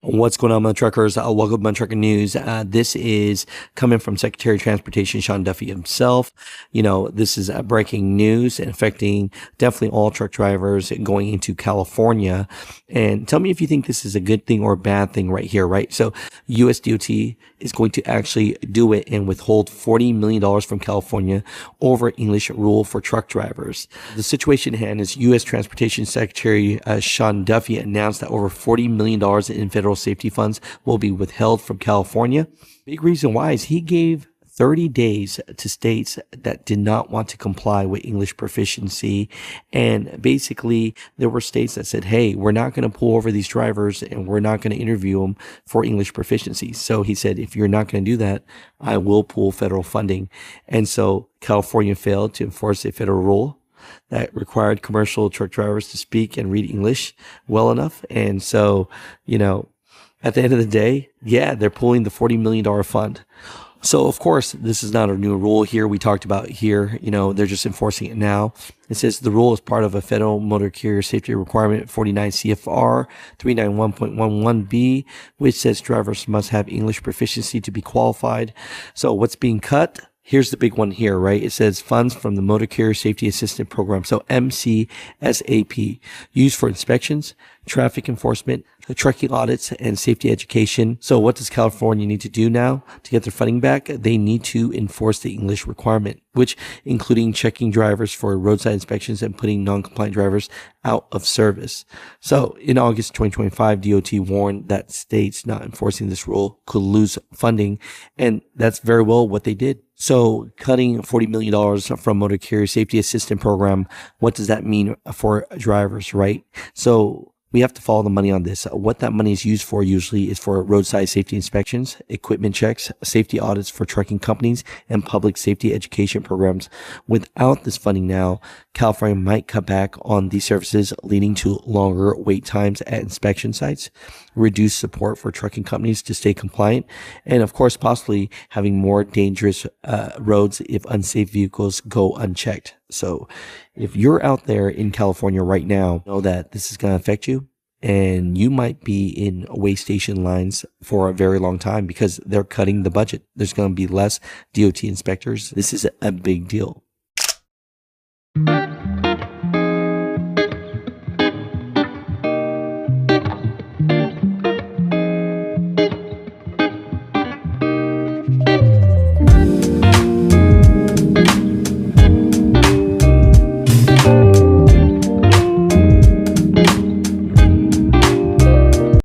What's going on, Mutha truckers? Welcome to Trucker News. This is coming from Secretary of Transportation Sean Duffy himself. This is breaking news and affecting definitely all truck drivers going into California. And tell me if you think this is a good thing or a bad thing right here, right? So US DOT is going to actually do it and withhold $40 million from California over English rule for truck drivers. The situation at hand is US Transportation Secretary Sean Duffy announced that over $40 million in federal safety funds will be withheld from California. Big reason why is he gave 30 days to states that did not want to comply with English proficiency. And basically, there were states that said, hey, we're not going to pull over these drivers and we're not going to interview them for English proficiency. So he said, if you're not going to do that, I will pull federal funding. And so California failed to enforce a federal rule that required commercial truck drivers to speak and read English well enough. And so, at the end of the day, yeah, they're pulling the $40 million fund. So, of course, this is not a new rule here. We talked about here, they're just enforcing it now. It says the rule is part of a federal motor carrier safety requirement 49 CFR 391.11B, which says drivers must have English proficiency to be qualified. So what's being cut? Here's the big one here, right? It says funds from the Motor Carrier Safety Assistance Program, so MCSAP, used for inspections, traffic enforcement, trucking audits, and safety education. So what does California need to do now to get their funding back? They need to enforce the English requirement, which including checking drivers for roadside inspections and putting non-compliant drivers out of service. So in August 2025, DOT warned that states not enforcing this rule could lose funding, and that's very well what they did. So cutting $40 million from Motor Carrier Safety Assistance Program, what does that mean for drivers, right? So we have to follow the money on this. What that money is used for usually is for roadside safety inspections, equipment checks, safety audits for trucking companies, and public safety education programs. Without this funding now, California might cut back on these services, leading to longer wait times at inspection sites, reduced support for trucking companies to stay compliant, and of course, possibly having more dangerous roads if unsafe vehicles go unchecked. So if you're out there in California right now, know that this is going to affect you, and you might be in weigh station lines for a very long time because they're cutting the budget. There's going to be less DOT inspectors. This is a big deal.